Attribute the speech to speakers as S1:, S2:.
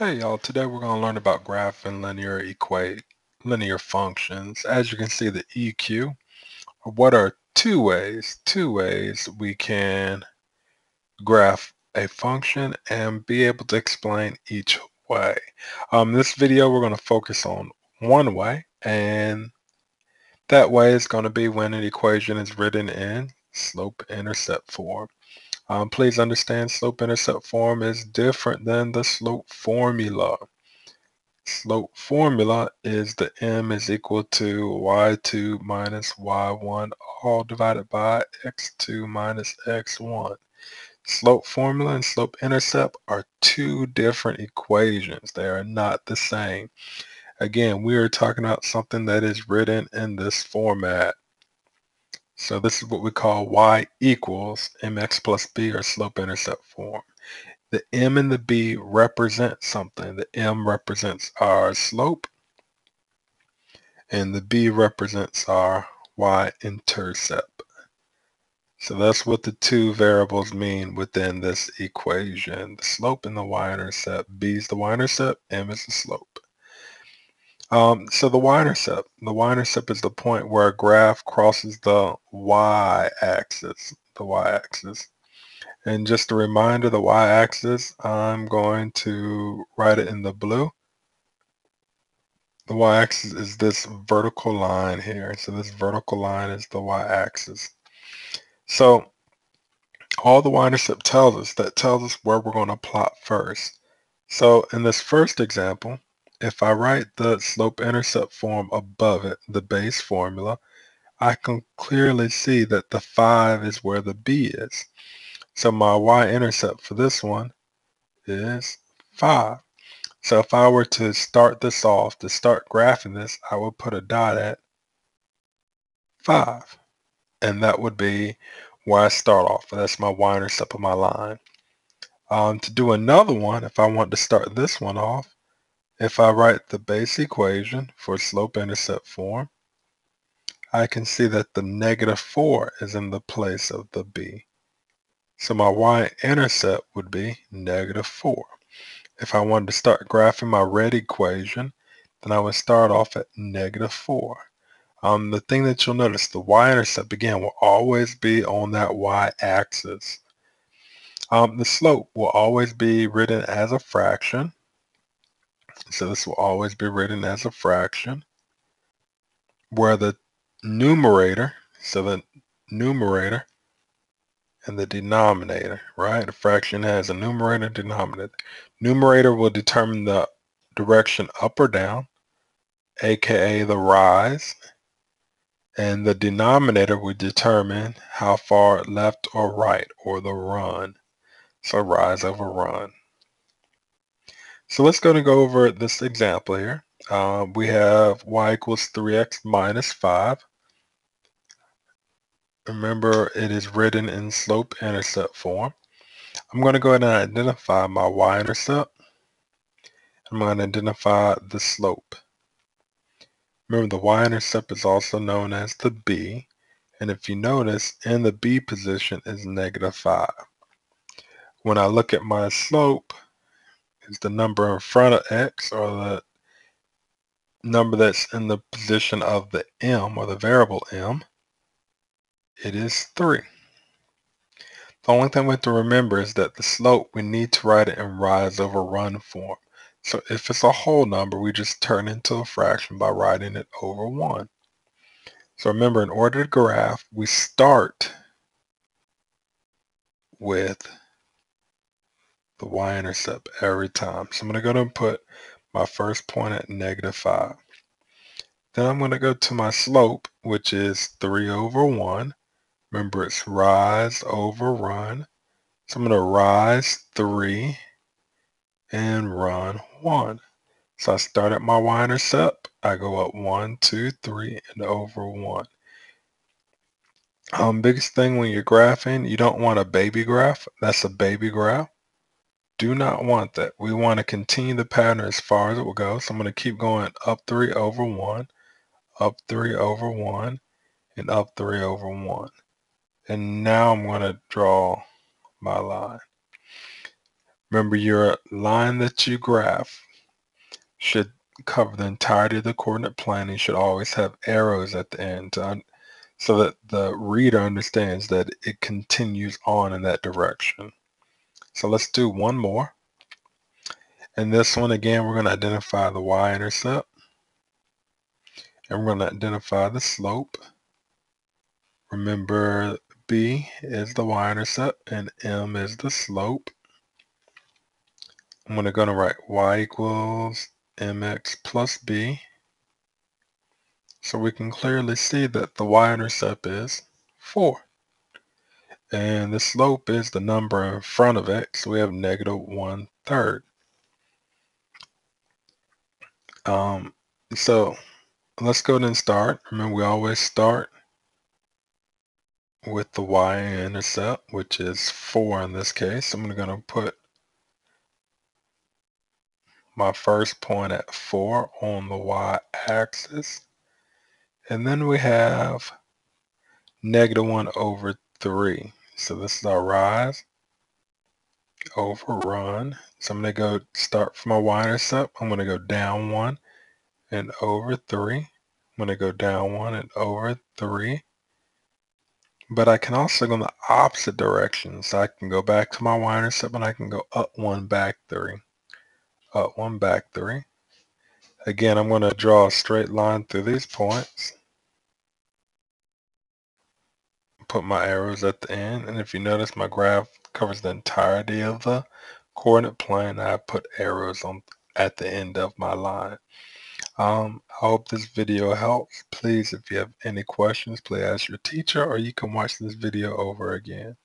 S1: Hey y'all, today we're going to learn about graphing linear functions. As you can see, the EQ, what are two ways we can graph a function and be able to explain each way. This video we're going to focus on one way, and that way is going to be when an equation is written in slope-intercept form. Please understand slope-intercept form is different than the slope formula. Slope formula is the m is equal to y2 minus y1 all divided by x2 minus x1. Slope formula and slope intercept are two different equations. They are not the same. Again, we are talking about something that is written in this format. So this is what we call y equals mx plus b, or slope intercept form. The m and the b represent something. The m represents our slope, and the b represents our y-intercept. So that's what the two variables mean within this equation. The slope and the y-intercept. B is the y-intercept, m is the slope. So the y-intercept is the point where a graph crosses the y-axis. And just a reminder, the y-axis, I'm going to write it in the blue. The y-axis is this vertical line here. So this vertical line is the y-axis. So all the y-intercept tells us where we're going to plot first. So in this first example, if I write the slope-intercept form above it, the base formula, I can clearly see that the 5 is where the b is. So my y-intercept for this one is 5. So if I were to start this off, to start graphing this, I would put a dot at 5. And that would be where I start off. That's my y-intercept of my line. To do another one, if I want to start this one off, if I write the base equation for slope-intercept form, I can see that the -4 is in the place of the b. So my y-intercept would be -4. If I wanted to start graphing my red equation, then I would start off at -4. The thing that you'll notice, the y-intercept, again, will always be on that y-axis. The slope will always be written as a fraction. So this will always be written as a fraction, where the numerator, so the numerator and the denominator, right? A fraction has a numerator and denominator. Numerator will determine the direction up or down, aka the rise, and the denominator will determine how far left or right, or the run. So rise over run. So let's go over this example here. We have y equals 3x minus 5. Remember, it is written in slope-intercept form. I'm going to go ahead and identify my y-intercept. I'm going to identify the slope. Remember, the y-intercept is also known as the b. And if you notice, in the b position is -5. When I look at my slope, it's the number in front of x, or the number that's in the position of the m, or the variable m. It is 3. The only thing we have to remember is that the slope, we need to write it in rise over run form. So if it's a whole number, we just turn into a fraction by writing it over 1. So remember, in order to graph, we start with the y-intercept every time. So I'm going to go ahead and put my first point at -5. Then I'm going to go to my slope, which is 3 over 1. Remember, it's rise over run. So I'm going to rise 3 and run 1. So I start at my y-intercept. I go up 1, 2, 3, and over 1. Biggest thing when you're graphing, you don't want a baby graph. That's a baby graph. Do not want that. We want to continue the pattern as far as it will go. So I'm going to keep going up 3 over 1, up 3 over 1, and up 3 over 1. And now I'm going to draw my line. Remember, your line that you graph should cover the entirety of the coordinate plane and should always have arrows at the end so that the reader understands that it continues on in that direction. So let's do one more. And this one, again, we're going to identify the y-intercept, and we're going to identify the slope. Remember, b is the y-intercept and m is the slope. I'm going to write y equals mx plus b. So we can clearly see that the y-intercept is 4. And the slope is the number in front of x. So we have negative 1/3. So let's go ahead and start. Remember, we always start with the y-intercept, which is 4 in this case. I'm going to put my first point at 4 on the y-axis. And then we have negative 1/3. So this is our rise over run. So I'm going to go start from my y-intercept. I'm going to go down 1 and over 3. I'm going to go down 1 and over 3. But I can also go in the opposite direction. So I can go back to my y-intercept and I can go up 1, back 3. Up 1, back 3. Again, I'm going to draw a straight line through these points. Put my arrows at the end. And if you notice, my graph covers the entirety of the coordinate plane. I put arrows on at the end of my line. I hope this video helps. Please, if you have any questions, please ask your teacher, or you can watch this video over again.